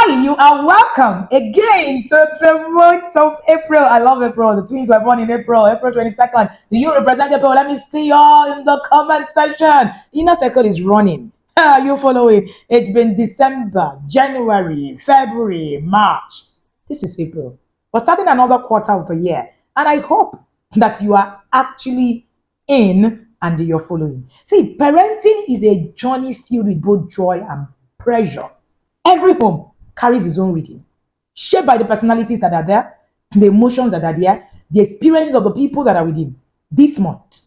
Hi, you are welcome again to the month of April. I love April. The twins were born in April, April 22nd. Do you represent April? Let me see y'all in the comment section. Inner circle is running. You follow it. It's been December, January, February, March. This is April. We're starting another quarter of the year. And I hope that you are actually in and you're following. See, parenting is a journey filled with both joy and pressure. Every home carries its own rhythm, shaped by the personalities that are there, the emotions that are there, the experiences of the people that are within. This month,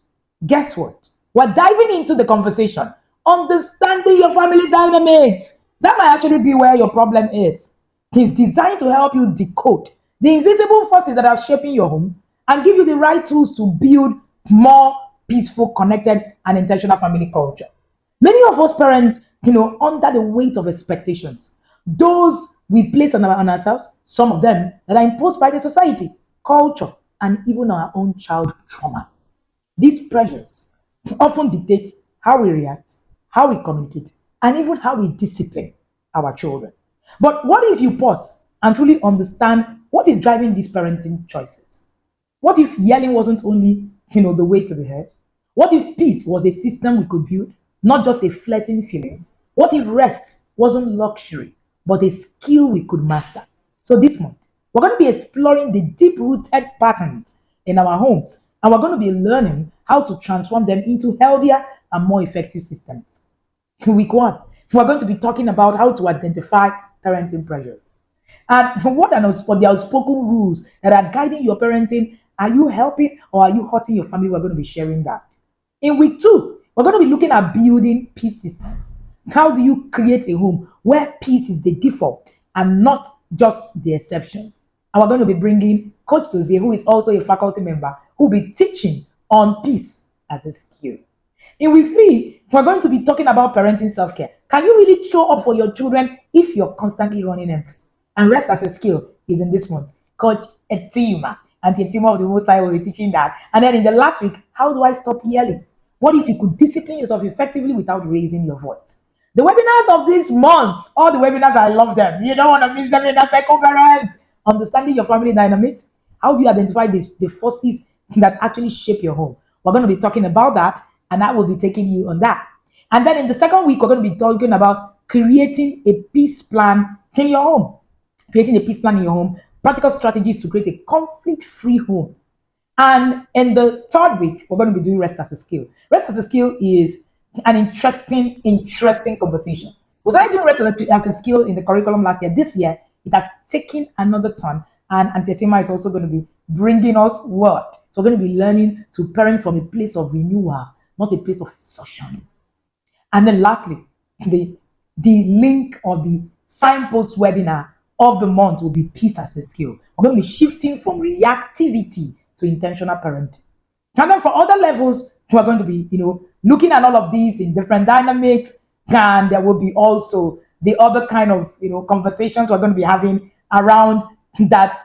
guess what? We're diving into the conversation, understanding your family dynamics. That might actually be where your problem is. It's designed to help you decode the invisible forces that are shaping your home and give you the right tools to build more peaceful, connected, and intentional family culture. Many of us parents, under the weight of expectations, those we place on ourselves, some of them that are imposed by the society, culture, and even our own child trauma. These pressures often dictate how we react, how we communicate, and even how we discipline our children. But what if you pause and truly understand what is driving these parenting choices? What if yelling wasn't only, the way to be heard? What if peace was a system we could build, not just a fleeting feeling? What if rest wasn't luxury, but a skill we could master? So this month, we're going to be exploring the deep-rooted patterns in our homes, and we're going to be learning how to transform them into healthier and more effective systems. Week one, we're going to be talking about how to identify parenting pressures. And what the outspoken rules that are guiding your parenting. Are you helping or are you hurting your family? We're going to be sharing that. In week two, we're going to be looking at building peace systems. How do you create a home where peace is the default and not just the exception? And we're going to be bringing Coach Chidozie, who is also a faculty member, who will be teaching on peace as a skill. In week three, we're going to be talking about parenting self-care. Can you really show up for your children if you're constantly running empty? And rest as a skill is in this month. Coach EtimaUmeh and the Etima of the Most High will be teaching that. And then in the last week, how do I stop yelling? What if you could discipline yourself effectively without raising your voice? The webinars of this month, all the webinars, I love them. You don't want to miss them in a second, parents. Understanding your family dynamics. How do you identify the forces that actually shape your home? We're going to be talking about that, and I will be taking you on that. And then in the second week, we're going to be talking about creating a peace plan in your home. Creating a peace plan in your home, practical strategies to create a conflict-free home. And in the third week, we're going to be doing rest as a skill. Rest as a skill is an interesting conversation. Was I doing rest as a skill in the curriculum last year? This year, it has taken another turn, and Auntie Etima is also going to be bringing us word. So we're going to be learning to parent from a place of renewal, not a place of exhaustion. And then lastly, the link or the signpost webinar of the month will be peace as a skill. We're going to be shifting from reactivity to intentional parenting. And then for other levels, we're going to be, looking at all of these in different dynamics. And there will be also the other kind of, conversations we're going to be having around that,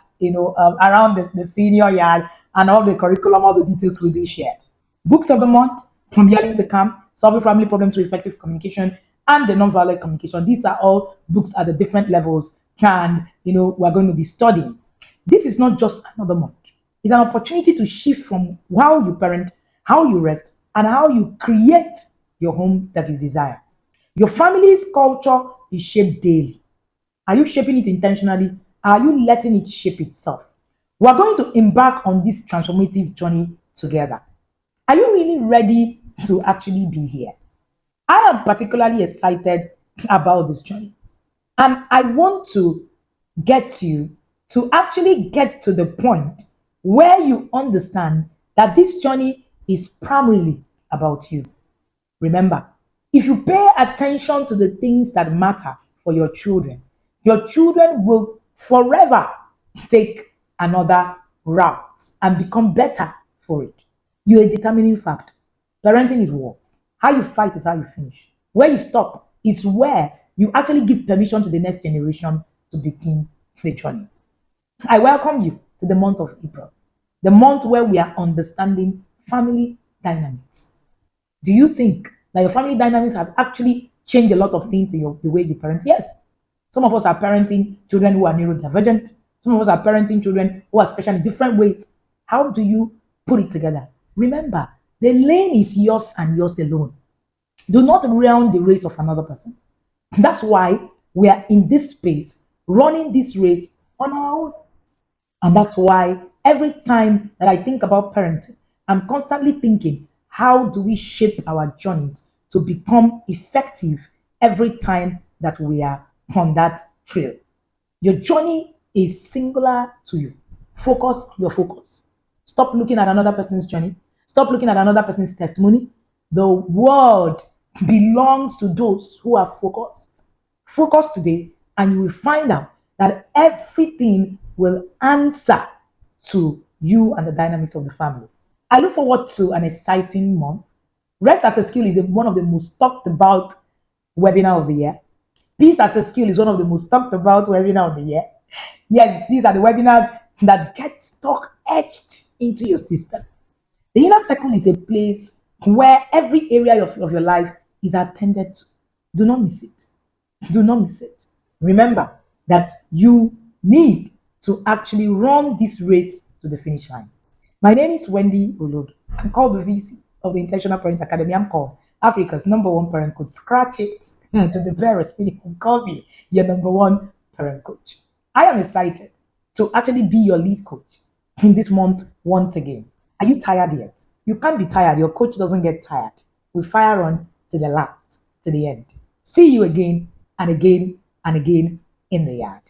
around the senior yard, and all the curriculum, all the details will be shared. Books of the month, From Yelling to Calm, Solving Family Problems Through Effective Communication, and the Nonviolent Communication. These are all books at the different levels, and we're going to be studying. This is not just another month. It's an opportunity to shift from how you parent, how you rest, and how you create your home that you desire. Your family's culture is shaped daily. Are you shaping it intentionally? Are you letting it shape itself? We're going to embark on this transformative journey together. Are you really ready to actually be here? I am particularly excited about this journey. And I want to get you to actually get to the point where you understand that this journey is primarily about you. Remember, if you pay attention to the things that matter for your children will forever take another route and become better for it. You're a determining factor. Parenting is war. How you fight is how you finish. Where you stop is where you actually give permission to the next generation to begin the journey. I welcome you to the month of April, the month where we are understanding family dynamics. Do you think that your family dynamics have actually changed a lot of things in the way you parent? Yes. Some of us are parenting children who are neurodivergent. Some of us are parenting children who are special in different ways. How do you put it together? Remember, the lane is yours and yours alone. Do not run the race of another person. That's why we are in this space, running this race on our own. And that's why every time that I think about parenting, I'm constantly thinking, how do we shape our journeys to become effective every time that we are on that trail? Your journey is singular to you. Focus on your focus. Stop looking at another person's journey. Stop looking at another person's testimony. The world belongs to those who are focused. Focus today, and you will find out that everything will answer to you and the dynamics of the family. I look forward to an exciting month. Rest as a skill is one of the most talked about webinar of the year. Peace as a skill is one of the most talked about webinar of the year. Yes, these are the webinars that get stock etched into your system. The inner circle is a place where every area of your life is attended to. Do not miss it. Do not miss it. Remember that you need to actually run this race to the finish line. My name is Wendy Ologe. I'm called the VC of the Intentional Parent Academy. I'm called Africa's #1 parent coach. Scratch it to the barest meaning and call me your #1 parent coach. I am excited to actually be your lead coach in this month once again. Are you tired yet? You can't be tired. Your coach doesn't get tired. We fire on to the last, to the end. See you again and again and again in the yard.